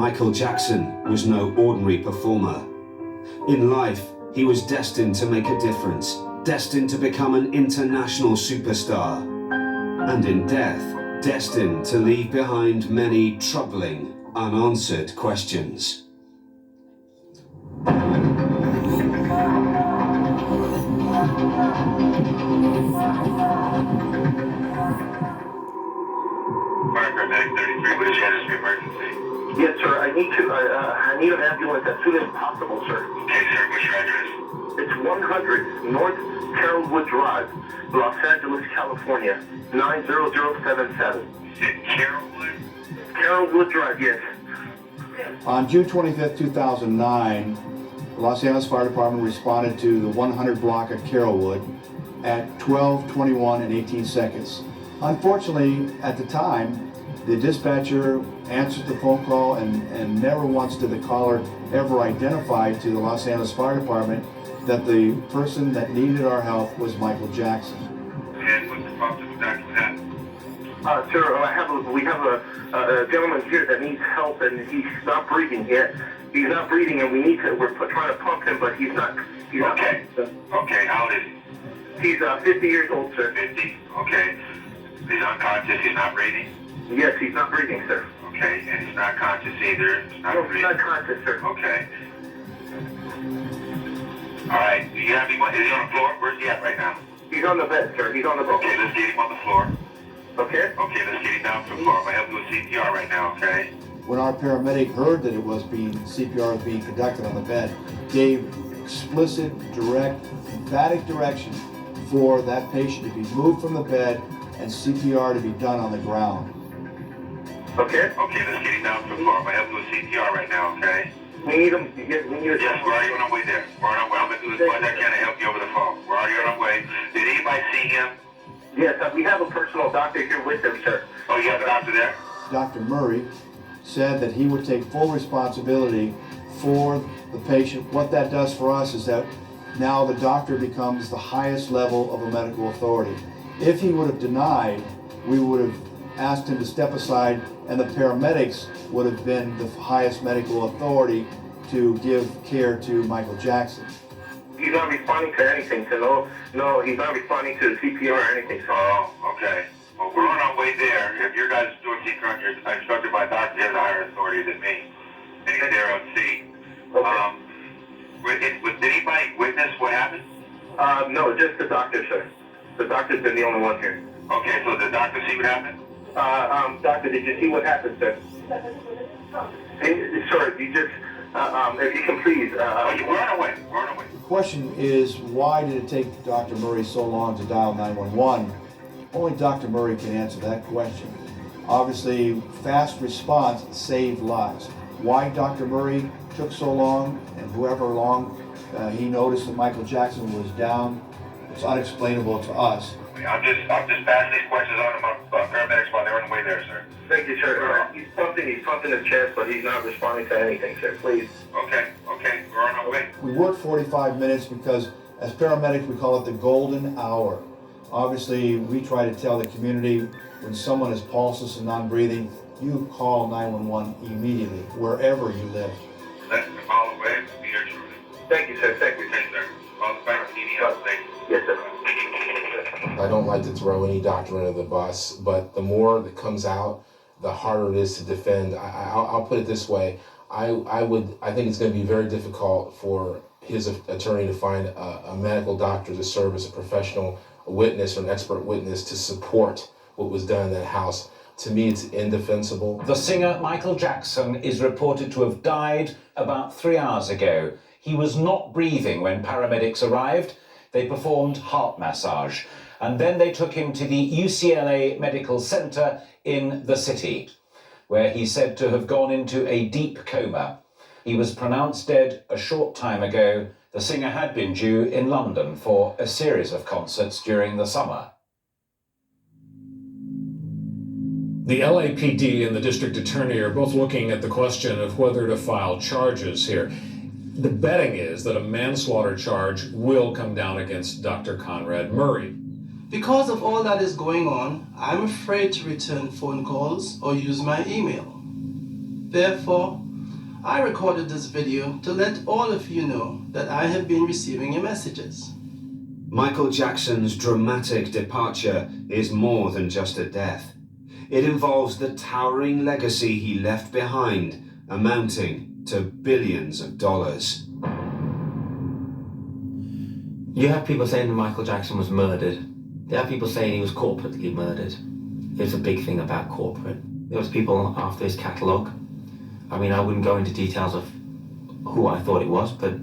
Michael Jackson was no ordinary performer. In life, he was destined to make a difference, destined to become an international superstar. And in death, destined to leave behind many troubling, unanswered questions. Paramedic 33, what is your emergency? Yes, sir. I need an ambulance as soon as possible, sir. Okay, sir. What's your address? It's 100 North Carrollwood Drive, Los Angeles, California, 90077. Is it Carrollwood? Carrollwood Drive, yes. On June 25th, 2009, the Los Angeles Fire Department responded to the 100 block of Carrollwood at 12:21 and 18 seconds. Unfortunately, at the time, the dispatcher answered the phone call and never once did the caller ever identify to the Los Angeles Fire Department that the person that needed our help was Michael Jackson. And what's the problem with that? Sir, we have a gentleman here that needs help and he's not breathing yet. He's not breathing and we're trying to pump him, but he's not. Okay. Okay, how old is he? He's 50 years old, sir. 50? Okay. He's unconscious, he's not breathing? Yes, he's not breathing, sir. Okay, and he's not conscious either? He's not breathing? He's not conscious, sir. Okay. Alright, do you have him, is he on the floor? Where's he at right now? He's on the bed, sir. He's on the bed. Okay, let's get him on the floor. Okay? Okay, let's get him down to the floor. I'm gonna help you with CPR right now, okay? When our paramedic heard that CPR was being conducted on the bed, gave explicit, direct, emphatic direction for that patient to be moved from the bed and CPR to be done on the ground. Okay? Okay, let's get him down to the floor. I'm gonna help you with CPR right now, okay? We need him. Yes, Yes, we're already on our way there. We're on our way. I'm gonna do as much as I can to help you over the phone. We're already on our way. Did anybody see him? Yes, we have a personal doctor here with him, sir. Oh, you have a doctor there? Dr. Murray said that he would take full responsibility for the patient. What that does for us is that now the doctor becomes the highest level of a medical authority. If he would have denied, we would have asked him to step aside and the paramedics would have been the highest medical authority to give care to Michael Jackson. He's not responding to anything, so no, he's not responding to CPR or anything, sir. Oh, okay. Well, we're on our way there. If your guys are doing CPR, you're instructed by a doctor, he has a higher authority than me. And he's there on scene. Okay. Did anybody witness what happened? No, just the doctor, sir. The doctor's been the only one here. Okay, so the doctor see what happened? Doctor, did you see what happened, sir? Sir, you just, if you can please, we're on our way. We're on our way. The question is, why did it take Dr. Murray so long to dial 911? Only Dr. Murray can answer that question. Obviously, fast response saved lives. Why Dr. Murray took so long, and however long he noticed that Michael Jackson was down, it's unexplainable to us. I'm just passing these questions on to my paramedics while they're on the way there, sir. Thank you, sir. He's pumping his chest, but he's not responding to anything, sir. Please. Okay, we're on our way. We worked 45 minutes because as paramedics we call it the golden hour. Obviously we try to tell the community when someone is pulseless and non-breathing, you call 911 immediately, wherever you live. Less than a mile away, be here shortly. Thank you, sir. Thank you. Thank you, sir. Call the fire CDL. Thank you. Yes, sir. I don't like to throw any doctor under the bus, but the more that comes out, the harder it is to defend. I'll put it this way. I think it's going to be very difficult for his attorney to find a medical doctor to serve as a professional witness or an expert witness to support what was done in that house. To me, it's indefensible. The singer Michael Jackson is reported to have died about 3 hours ago. He was not breathing when paramedics arrived. They performed heart massage, and then they took him to the UCLA Medical Center in the city, where he's said to have gone into a deep coma. He was pronounced dead a short time ago. The singer had been due in London for a series of concerts during the summer. The LAPD and the district attorney are both looking at the question of whether to file charges here. The betting is that a manslaughter charge will come down against Dr. Conrad Murray. Because of all that is going on, I'm afraid to return phone calls or use my email. Therefore, I recorded this video to let all of you know that I have been receiving your messages. Michael Jackson's dramatic departure is more than just a death. It involves the towering legacy he left behind, amounting to billions of dollars. You have people saying that Michael Jackson was murdered. You have people saying he was corporately murdered. It's a big thing about corporate. There was people after his catalogue. I mean, I wouldn't go into details of who I thought it was, but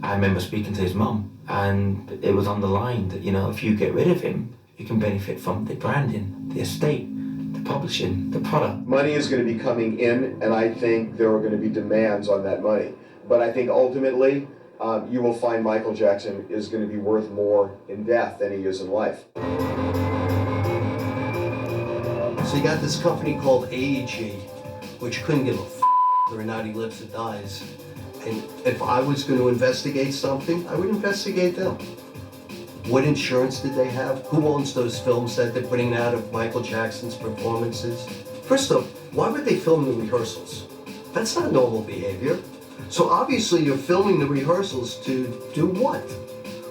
I remember speaking to his mum, and it was on the line that, you know, if you get rid of him, you can benefit from the branding, the estate, the publishing, the product. Money is going to be coming in, and I think there are going to be demands on that money. But I think ultimately, you will find Michael Jackson is going to be worth more in death than he is in life. So you got this company called AEG, which couldn't give a whether or not he lives or dies. And if I was going to investigate something, I would investigate them. What insurance did they have? Who owns those films that they're putting out of Michael Jackson's performances? First off, why would they film the rehearsals? That's not normal behavior. So obviously you're filming the rehearsals to do what?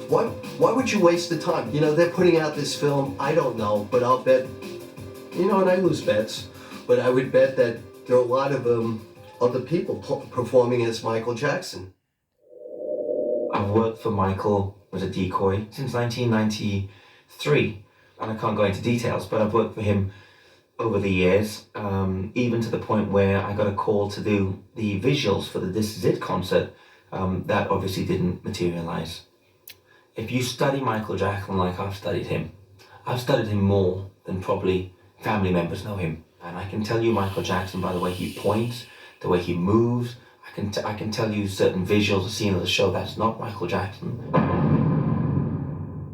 Why would you waste the time? You know, they're putting out this film, I don't know, but I'll bet, you know, and I lose bets, but I would bet that there are a lot of other people performing as Michael Jackson. I've worked for Michael as a decoy since 1993, and I can't go into details, but I've worked for him over the years, even to the point where I got a call to do the visuals for the This Is It concert. That obviously didn't materialize. If you study Michael Jackson like I've studied him more than probably family members know him. And I can tell you Michael Jackson by the way he points, the way he moves. I can tell you certain visuals, a scene of the show, that's not Michael Jackson.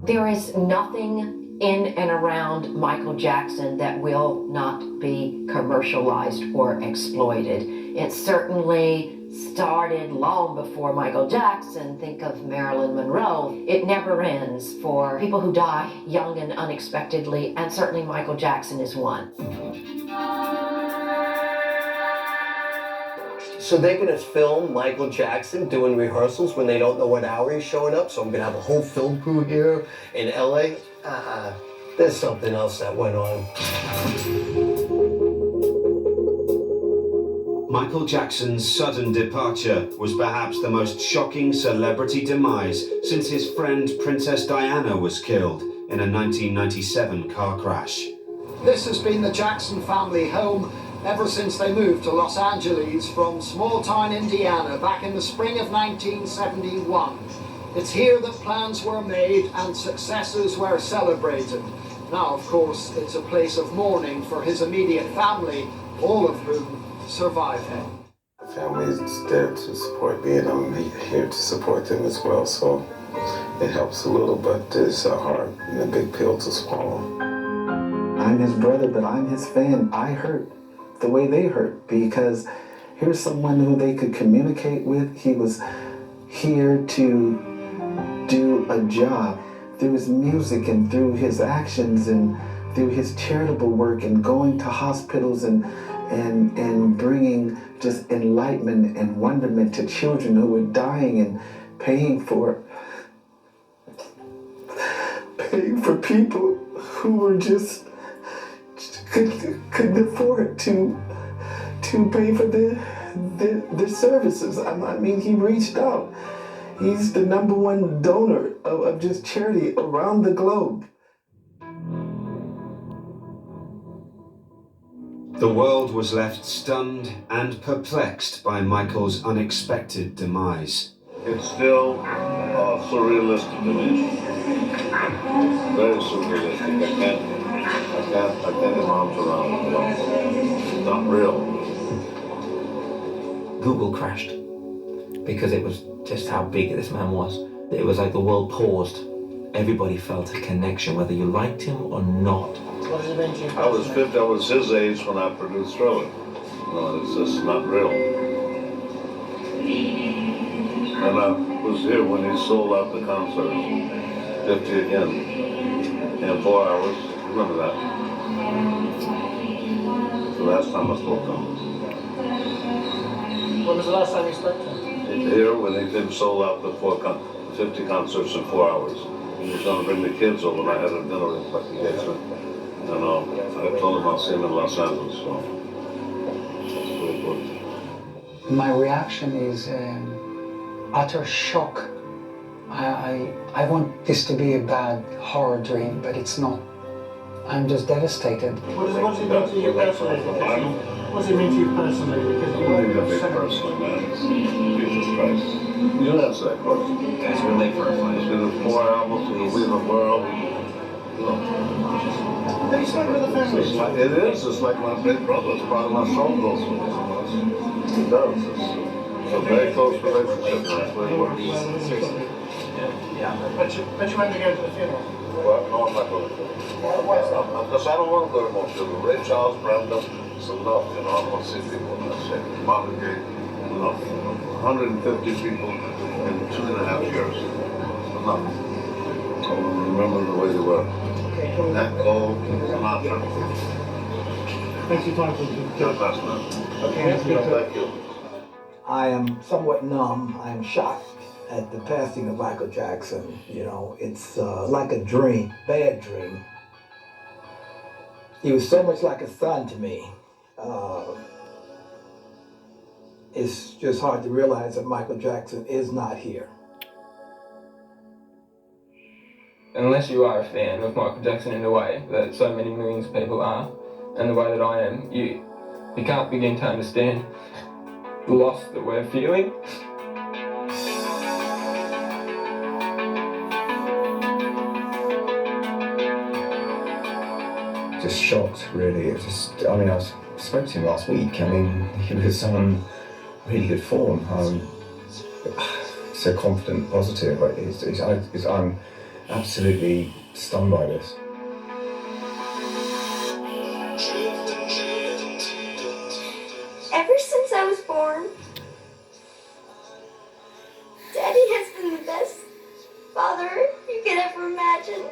There is nothing in and around Michael Jackson that will not be commercialized or exploited. It certainly started long before Michael Jackson. Think of Marilyn Monroe. It never ends for people who die young and unexpectedly, and certainly Michael Jackson is one. So they're going to film Michael Jackson doing rehearsals when they don't know what hour he's showing up, so I'm going to have a whole film crew here in LA? There's something else that went on. Michael Jackson's sudden departure was perhaps the most shocking celebrity demise since his friend Princess Diana was killed in a 1997 car crash. This has been the Jackson family home ever since they moved to Los Angeles from small-town Indiana back in the spring of 1971. It's here that plans were made and successes were celebrated. Now, of course, it's a place of mourning for his immediate family, all of whom survive him. The family is there to support me, and I'm here to support them as well, so it helps a little, but it's hard and a big pill to swallow. I'm his brother, but I'm his fan. I hurt the way they hurt because here's someone who they could communicate with. He was here to do a job through his music and through his actions and through his charitable work and going to hospitals and bringing just enlightenment and wonderment to children who were dying and paying for people who were just couldn't afford to pay for their services. I mean, he reached out. He's the #1 donor of just charity around the globe. The world was left stunned and perplexed by Michael's unexpected demise. It's still surrealistic to me. Very surrealistic. I can't get my arms around it. It's not real. Google crashed because it was just how big this man was. It was like the world paused. Everybody felt a connection, whether you liked him or not. I was his age when I produced Thriller. No, it's just not real. And I was here when he sold out the concert. 50 again. In 4 hours. Remember that? The last time I spoke to him. When was the last time you spoke to him? Here, when he did sold out the 50 concerts in 4 hours. He was going to bring the kids over, and I had a dinner engagement. And I told him I'll see him in Los Angeles, so that's the way it worked. My reaction is utter shock. I want this to be a bad horror dream, but it's not. I'm just devastated. What does it mean to you personally? What does it mean to you personally? Because you What do you think personally, man? Jesus Christ. You answer that question. Guys, we're late for a fight. It's been 4 albums, it'll be in the world. They start with the family. It is. It's like my big brother. It's part of my soul goes with it. It does. It's a very close relationship. That's what it works. Yeah. But you went to go to the funeral. Well, no, I'm not going to. Because I don't want to go to most funerals. Ray Charles, Brenda, it's enough. You know, I want to see people in that shape. Marvin Gaye, enough. 150 people in 2.5 years. Enough. I want to remember the way they were. That gold, Sinatra. Thanks for your time. God bless, man. Okay, Thank you. I am somewhat numb. I am shocked at the passing of Michael Jackson. You know, it's like a dream, bad dream. He was so much like a son to me. It's just hard to realize that Michael Jackson is not here. Unless you are a fan of Michael Jackson in the way that so many millions of people are, and the way that I am, you can't begin to understand the loss that we're feeling. Just shocked, really. I spoke to him last week. I mean, he was on really good form. So confident, positive. I'm absolutely stunned by this. Ever since I was born, Daddy has been the best father you could ever imagine.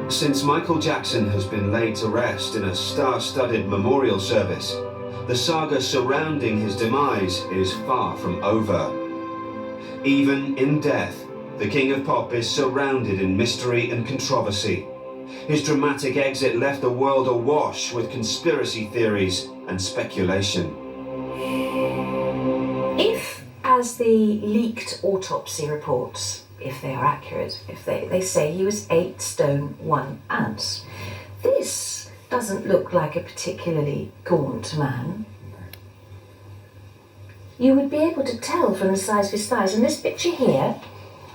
Since Michael Jackson has been laid to rest in a star-studded memorial service, the saga surrounding his demise is far from over. Even in death, the King of Pop is surrounded in mystery and controversy. His dramatic exit left the world awash with conspiracy theories and speculation. If, as the leaked autopsy reports, if they are accurate, if they say he was 8 stone 1 ounce, this doesn't look like a particularly gaunt man. You would be able to tell from the size of his thighs. And this picture here,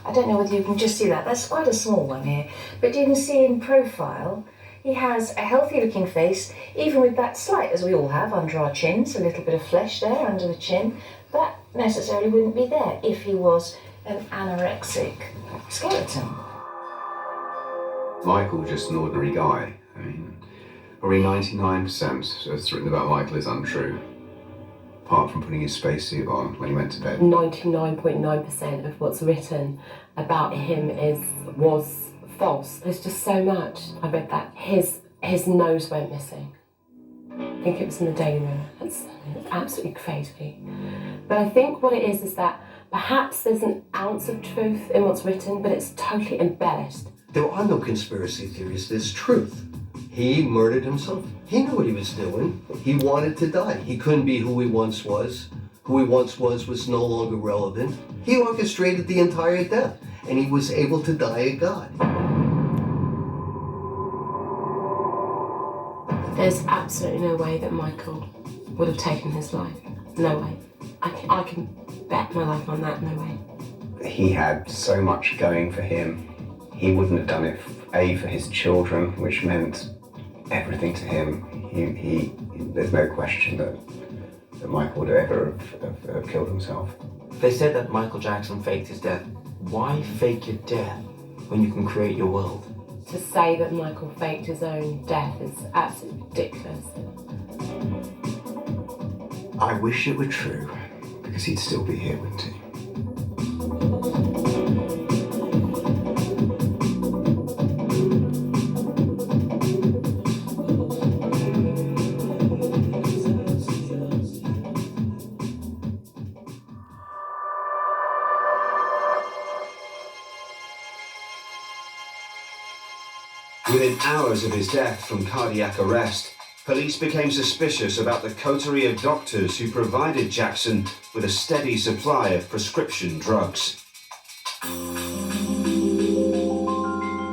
I don't know whether you can just see that, that's quite a small one here, but you can see in profile, he has a healthy looking face, even with that slight, as we all have, under our chins, a little bit of flesh there under the chin. That necessarily wouldn't be there if he was an anorexic skeleton. Michael, just an ordinary guy. I mean, probably 99% that's written about Michael is untrue, apart from putting his spacesuit on when he went to bed. 99.9% of what's written about him was false. There's just so much. I read that his nose went missing. I think it was in the Daily Mirror. It's absolutely crazy. But I think what it is that perhaps there's an ounce of truth in what's written, but it's totally embellished. There are no conspiracy theories, there's truth. He murdered himself. He knew what he was doing. He wanted to die. He couldn't be who he once was, who he once was no longer relevant. He orchestrated the entire death, and he was able to die a god. There's absolutely no way that Michael would have taken his life. No way. I can bet my life on that. No way. He had so much going for him. He wouldn't have done it, for his children, which meant everything to him. There's no question that Michael would ever have killed himself. They said that Michael Jackson faked his death. Why fake your death when you can create your world? To say that Michael faked his own death is absolutely ridiculous. I wish it were true, because he'd still be here, wouldn't he? Within hours of his death from cardiac arrest, police became suspicious about the coterie of doctors who provided Jackson with a steady supply of prescription drugs.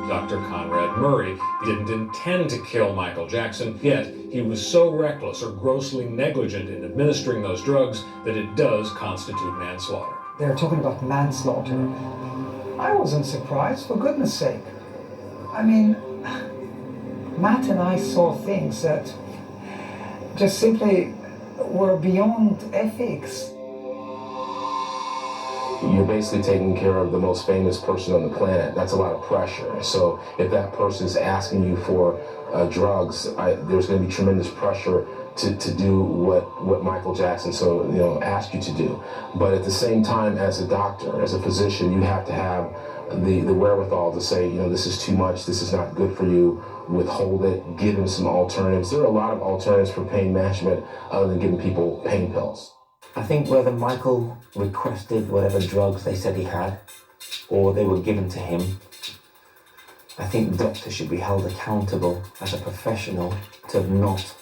Dr. Conrad Murray didn't intend to kill Michael Jackson, yet he was so reckless or grossly negligent in administering those drugs that it does constitute manslaughter. They're talking about manslaughter. I wasn't surprised, for goodness sake. I mean, Matt and I saw things that just simply were beyond ethics. You're basically taking care of the most famous person on the planet. That's a lot of pressure. So if that person's asking you for drugs, there's going to be tremendous pressure to do what Michael Jackson asked you to do. But at the same time, as a doctor, as a physician, you have to have the wherewithal to say, this is too much, this is not good for you, withhold it, give him some alternatives. There are a lot of alternatives for pain management other than giving people pain pills. I think whether Michael requested whatever drugs they said he had, or they were given to him, I think the doctor should be held accountable as a professional to have not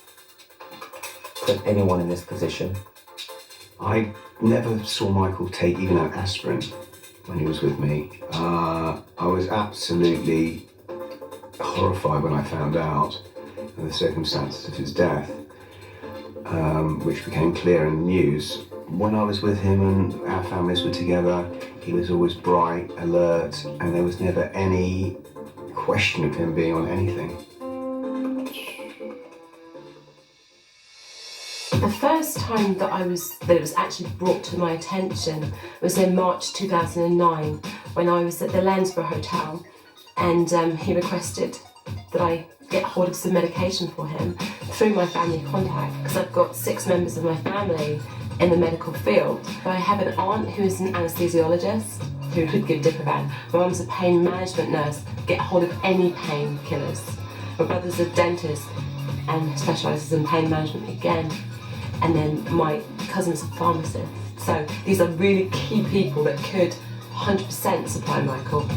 put anyone in this position. I never saw Michael take even an aspirin when he was with me. I was absolutely horrified when I found out the circumstances of his death, which became clear in the news. When I was with him and our families were together, he was always bright, alert, and there was never any question of him being on anything. The first time that it was actually brought to my attention was in March 2009 when I was at the Lansborough Hotel, and he requested that I get hold of some medication for him through my family contact, because I've got 6 members of my family in the medical field. I have an aunt who is an anaesthesiologist who could give Diprovan. My mum's a pain management nurse, get hold of any painkillers. My brother's a dentist and specialises in pain management again. And then my cousin's a pharmacist. So these are really key people that could 100% supply Michael.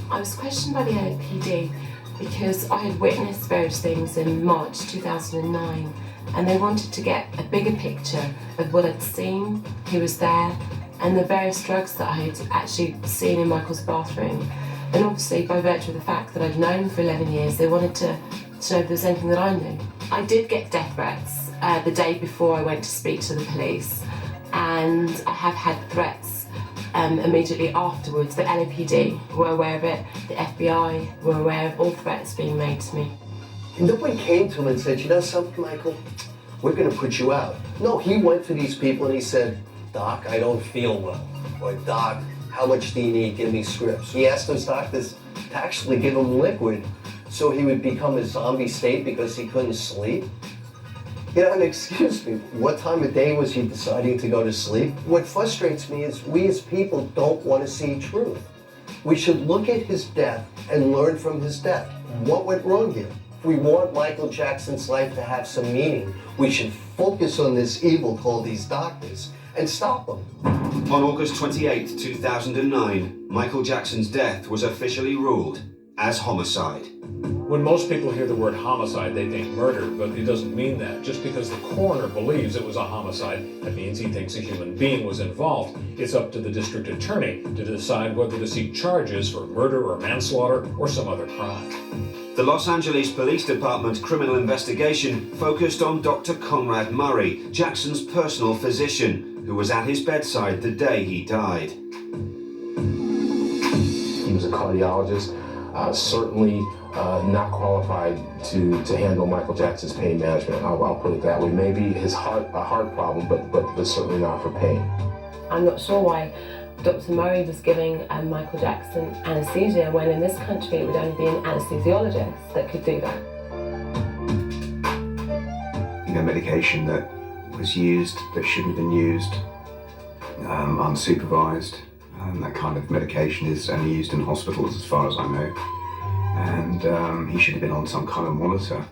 I was questioned by the LAPD because I had witnessed various things in March 2009, and they wanted to get a bigger picture of what I'd seen, who was there, and the various drugs that I had actually seen in Michael's bathroom. And obviously, by virtue of the fact that I'd known him for 11 years, they wanted to know if there was anything that I knew. I did get death threats the day before I went to speak to the police, and I have had threats immediately afterwards. The LAPD were aware of it, the FBI were aware of all threats being made to me. And no one came to him and said, you know something, Michael? We're going to put you out. No, he went to these people and he said, Doc, I don't feel well. Or, Doc, how much do you need? Give me scripts. He asked those doctors to actually give him liquid so he would become a zombie state because he couldn't sleep. And excuse me, what time of day was he deciding to go to sleep? What frustrates me is we as people don't want to see truth. We should look at his death and learn from his death. What went wrong here? If we want Michael Jackson's life to have some meaning, we should focus on this evil called these doctors and stop them. On August 28, 2009, Michael Jackson's death was officially ruled as homicide. When most people hear the word homicide, they think murder, but it doesn't mean that. Just because the coroner believes it was a homicide, that means he thinks a human being was involved. It's up to the district attorney to decide whether to seek charges for murder or manslaughter or some other crime. The Los Angeles Police Department criminal investigation focused on Dr. Conrad Murray, Jackson's personal physician, who was at his bedside the day he died. He was a cardiologist, certainly not qualified to handle Michael Jackson's pain management. I'll put it that way. Maybe a heart problem, but certainly not for pain. I'm not sure why Dr. Murray was giving Michael Jackson anesthesia when in this country it would only be an anesthesiologist that could do that. You know, medication that was used that shouldn't have been used, unsupervised. That kind of medication is only used in hospitals as far as I know. And he should have been on some kind of monitor,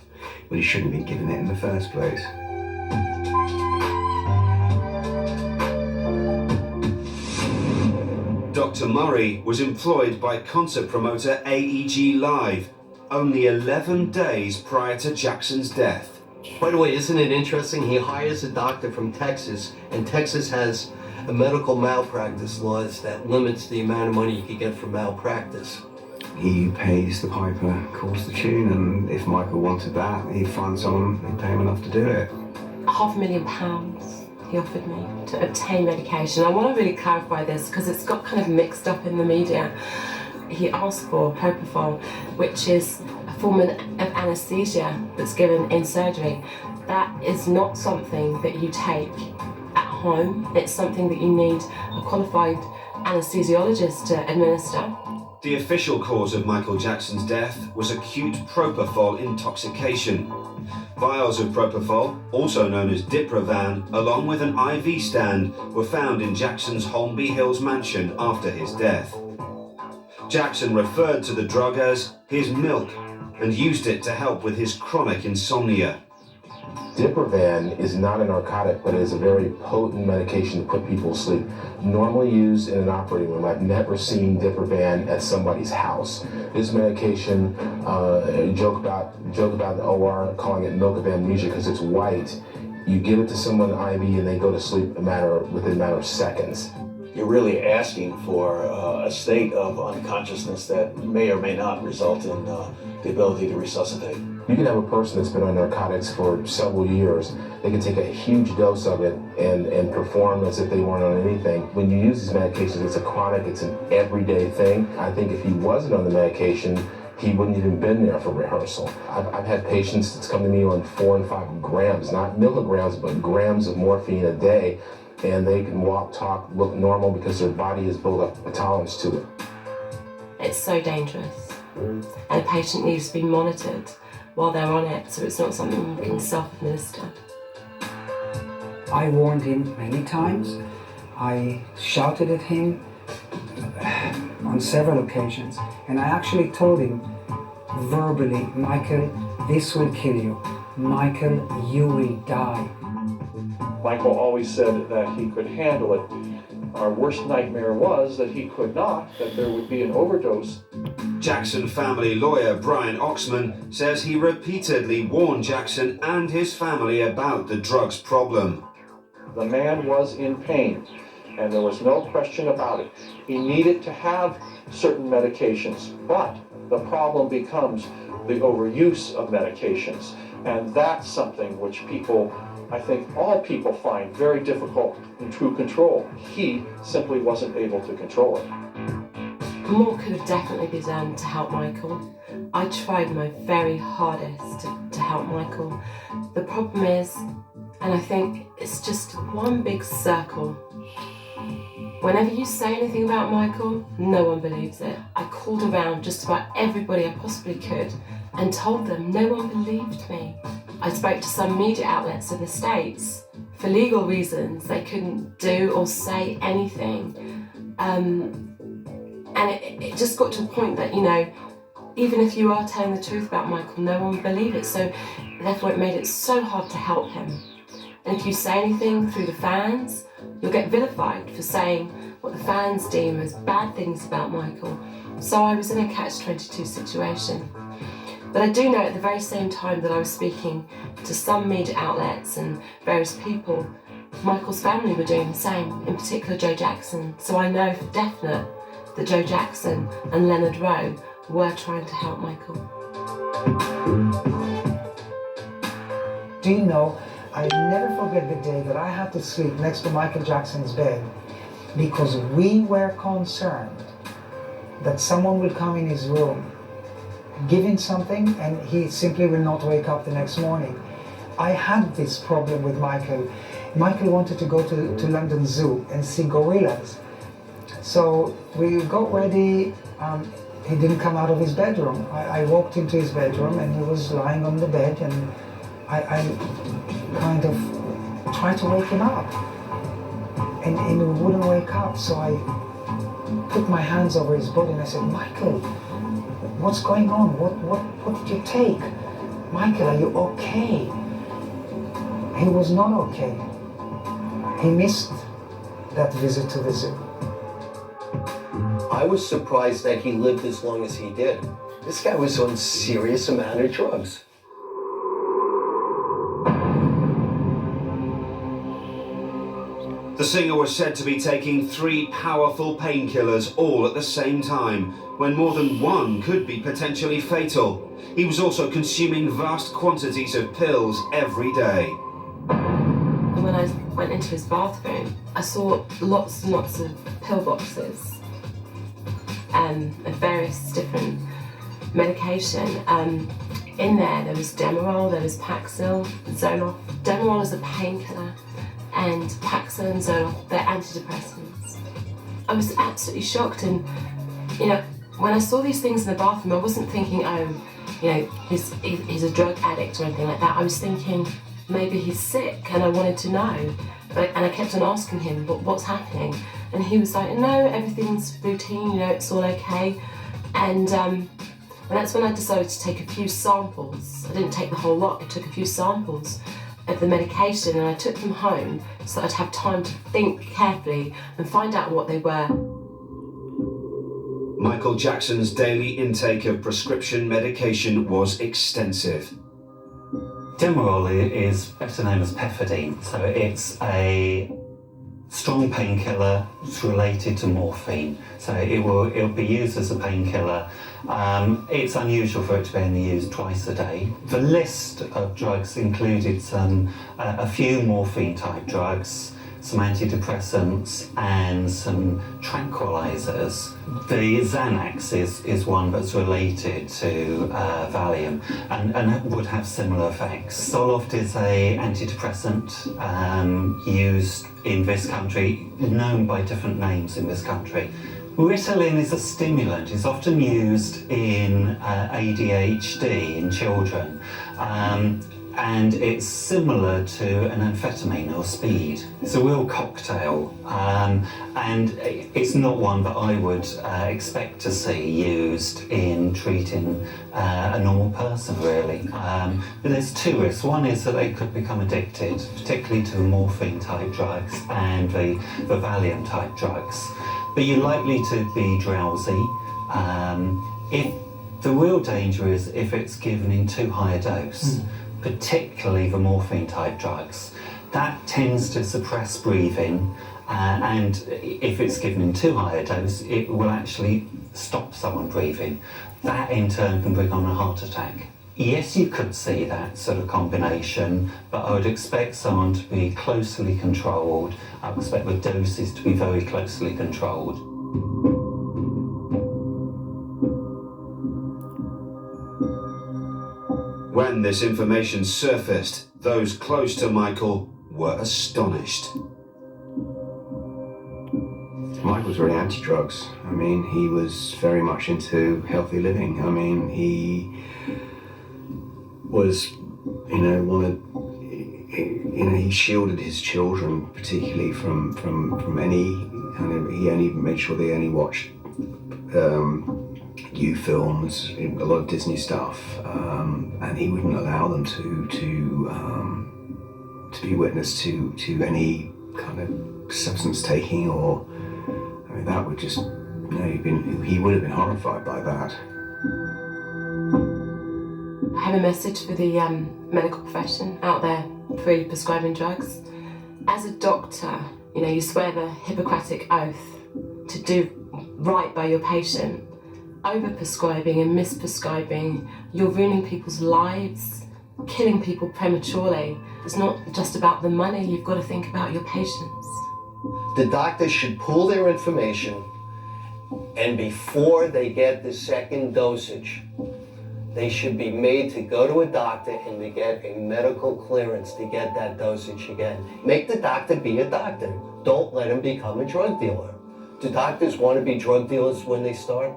but he shouldn't have been given it in the first place. Dr. Murray was employed by concert promoter AEG Live only 11 days prior to Jackson's death. By the way, isn't it interesting? He hires a doctor from Texas, and Texas has a medical malpractice laws that limits the amount of money you can get for malpractice. He pays the piper, calls the tune, and if Michael wanted that, he'd find someone who'd pay him enough to do it. £500,000 he offered me to obtain medication. I want to really clarify this because it's got kind of mixed up in the media. He asked for propofol, which is a form of anesthesia that's given in surgery. That is not something that you take at home. It's something that you need a qualified anesthesiologist to administer. The official cause of Michael Jackson's death was acute propofol intoxication. Vials of propofol, also known as Diprovan, along with an IV stand, were found in Jackson's Holmby Hills mansion after his death. Jackson referred to the drug as his milk and used it to help with his chronic insomnia. Diprovan is not a narcotic, but it is a very potent medication to put people to sleep. Normally used in an operating room. I've never seen Diprovan at somebody's house. This medication, joke about the OR calling it milk of amnesia because it's white. You give it to someone IV and they go to sleep within a matter of seconds. You're really asking for a state of unconsciousness that may or may not result in the ability to resuscitate. You can have a person that's been on narcotics for several years. They can take a huge dose of it and perform as if they weren't on anything. When you use these medications, it's a chronic, it's an everyday thing. I think if he wasn't on the medication, he wouldn't even been there for rehearsal. I've had patients that's come to me on 4 and 5 grams, not milligrams, but grams of morphine a day, and they can walk, talk, look normal because their body has built up a tolerance to it. It's so dangerous, and a patient needs to be monitored while they're on it, so it's not something you can self-administer. I warned him many times. I shouted at him on several occasions, and I actually told him verbally, Michael, this will kill you. Michael, you will die. Michael always said that he could handle it. Our worst nightmare was that he could not, that there would be an overdose. Jackson family lawyer Brian Oxman says he repeatedly warned Jackson and his family about the drugs problem. The man was in pain, and there was no question about it. He needed to have certain medications, but the problem becomes the overuse of medications, and that's something which people, I think all people, find very difficult to control. He simply wasn't able to control it. More could have definitely been done to help Michael. I tried my very hardest to help Michael. The problem is, and I think it's just one big circle. Whenever you say anything about Michael, no one believes it. I called around just about everybody I possibly could and told them no one believed me. I spoke to some media outlets in the States. For legal reasons, they couldn't do or say anything. And it just got to a point that, you know, even if you are telling the truth about Michael, no one would believe it. So therefore it made it so hard to help him. And if you say anything through the fans, you'll get vilified for saying what the fans deem as bad things about Michael. So I was in a catch-22 situation. But I do know at the very same time that I was speaking to some media outlets and various people, Michael's family were doing the same, in particular Joe Jackson. So I know for definite that Joe Jackson and Leonard Rowe were trying to help Michael. Do you know, I never forget the day that I had to sleep next to Michael Jackson's bed because we were concerned that someone will come in his room, give him something, and he simply will not wake up the next morning. I had this problem with Michael. Michael wanted to go to London Zoo and see gorillas. So we got ready. He didn't come out of his bedroom. I walked into his bedroom and he was lying on the bed, and I kind of tried to wake him up. And he wouldn't wake up, so I put my hands over his body and I said, Michael, what's going on? What did you take? Michael, are you okay? He was not okay. He missed that visit to the zoo. I was surprised that he lived as long as he did. This guy was on serious amount of drugs. The singer was said to be taking 3 powerful painkillers all at the same time, when more than one could be potentially fatal. He was also consuming vast quantities of pills every day. When I went into his bathroom, I saw lots and lots of pill boxes of various different medication. In there was Demerol, there was Paxil, Zoloft. Demerol is a painkiller, and Paxil and Zoloft, they're antidepressants. I was absolutely shocked, and when I saw these things in the bathroom, I wasn't thinking, he's a drug addict or anything like that. I was thinking maybe he's sick, and I wanted to know. And I kept on asking him, what's happening? And he was like, no, everything's routine, it's all okay. And that's when I decided to take a few samples. I didn't take the whole lot, I took a few samples of the medication, and I took them home so that I'd have time to think carefully and find out what they were. Michael Jackson's daily intake of prescription medication was extensive. Demerol is better known as pethidine, so it's a strong painkiller. It's related to morphine, so it'll be used as a painkiller. It's unusual for it to be only used twice a day. The list of drugs included a few morphine-type drugs, some antidepressants, and some tranquilizers. The Xanax is one that's related to Valium and would have similar effects. Zoloft is an antidepressant used in this country, known by different names in this country. Ritalin is a stimulant. It's often used in ADHD in children. And it's similar to an amphetamine or speed. It's a real cocktail, and it's not one that I would expect to see used in treating a normal person, really. But there's 2 risks. One is that they could become addicted, particularly to morphine-type drugs and the Valium-type drugs. But you're likely to be drowsy. The real danger is if it's given in too high a dose. Particularly the morphine-type drugs. That tends to suppress breathing, and if it's given in too high a dose, it will actually stop someone breathing. That in turn can bring on a heart attack. Yes, you could see that sort of combination, but I would expect someone to be closely controlled. I would expect the doses to be very closely controlled. When this information surfaced, those close to Michael were astonished. Michael was really anti-drugs. I mean, he was very much into healthy living. I mean, he was, he shielded his children particularly from any kind of, he only made sure they only watched youth films, a lot of Disney stuff, and he wouldn't allow them to be witness to any kind of substance taking, or that would just, he would have been horrified by that. have a message for the medical profession out there pre-prescribing drugs. As a doctor, you know, you swear the Hippocratic oath to do right by your patient. Over-prescribing and misprescribing, you're ruining people's lives, killing people prematurely. It's not just about the money, you've got to think about your patients. The doctors should pool their information, and before they get the second dosage, they should be made to go to a doctor and to get a medical clearance to get that dosage again. Make the doctor be a doctor. Don't let him become a drug dealer. Do doctors want to be drug dealers when they start?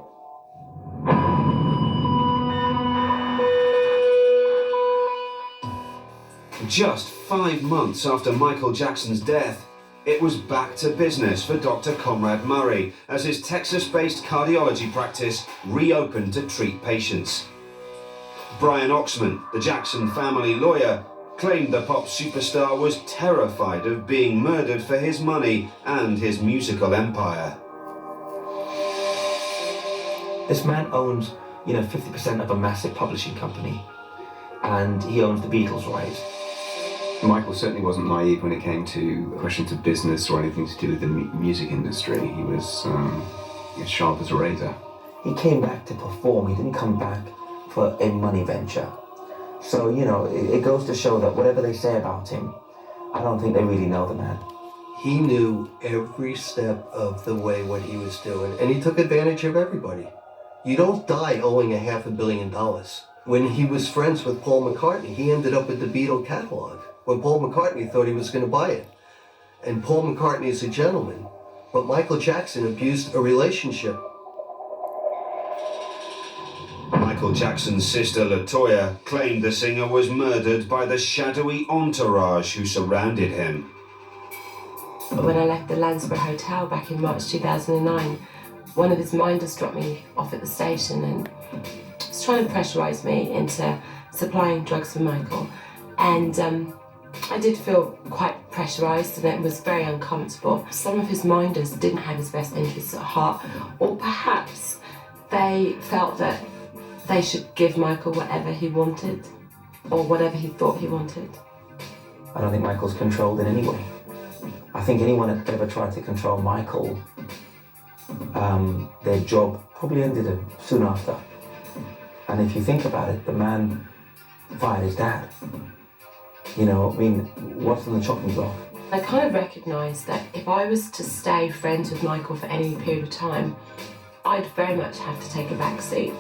Just 5 months after Michael Jackson's death, it was back to business for Dr. Conrad Murray as his Texas-based cardiology practice reopened to treat patients. Brian Oxman, the Jackson family lawyer, claimed the pop superstar was terrified of being murdered for his money and his musical empire. This man owns, 50% of a massive publishing company, and he owns the Beatles' rights. Michael certainly wasn't naive when it came to questions of business or anything to do with the music industry. He was as sharp as a razor. He came back to perform. He didn't come back for a money venture. So, it goes to show that whatever they say about him, I don't think they really know the man. He knew every step of the way what he was doing, and he took advantage of everybody. You don't die owing $500 million. When he was friends with Paul McCartney, he ended up with the Beatle catalog when Paul McCartney thought he was going to buy it. And Paul McCartney is a gentleman, but Michael Jackson abused a relationship. Michael Jackson's sister LaToya claimed the singer was murdered by the shadowy entourage who surrounded him. When I left the Lansbury Hotel back in March 2009, one of his minders dropped me off at the station and was trying to pressurise me into supplying drugs for Michael. And I did feel quite pressurised and it was very uncomfortable. Some of his minders didn't have his best interests at heart, or perhaps they felt that they should give Michael whatever he wanted or whatever he thought he wanted. I don't think Michael's controlled in any way. I think anyone that ever tried to control Michael, their job probably ended soon after. And if you think about it, the man fired his dad. What's on the chopping block? I kind of recognised that if I was to stay friends with Michael for any period of time, I'd very much have to take a back seat,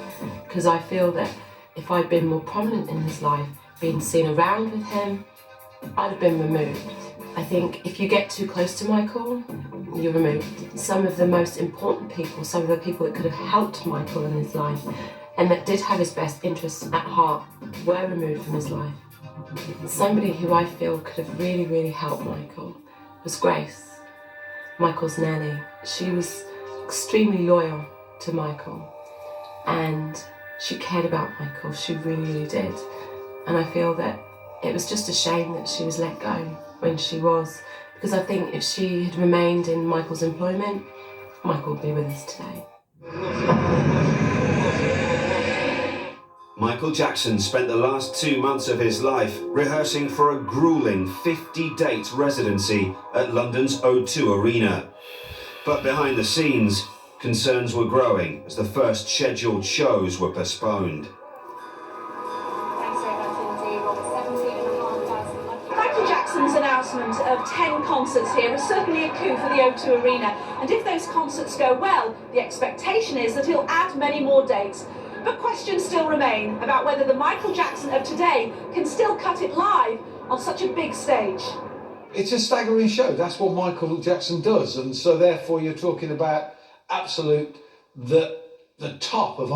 because I feel that if I'd been more prominent in his life, been seen around with him, I'd have been removed. I think if you get too close to Michael, you're removed. Some of the most important people, some of the people that could have helped Michael in his life and that did have his best interests at heart were removed from his life. Somebody who I feel could have really, really helped Michael was Grace, Michael's nanny. She was extremely loyal to Michael and she cared about Michael, she really, really did. And I feel that it was just a shame that she was let go when she was, because I think if she had remained in Michael's employment, Michael would be with us today. Michael Jackson spent the last 2 months of his life rehearsing for a grueling 50-date residency at London's O2 Arena. But behind the scenes, concerns were growing as the first scheduled shows were postponed. Michael Jackson's announcement of 10 concerts here is certainly a coup for the O2 Arena, and if those concerts go well, the expectation is that he'll add many more dates. But questions still remain about whether the Michael Jackson of today can still cut it live on such a big stage. It's a staggering show. That's what Michael Jackson does, and so therefore you're talking about absolute the top of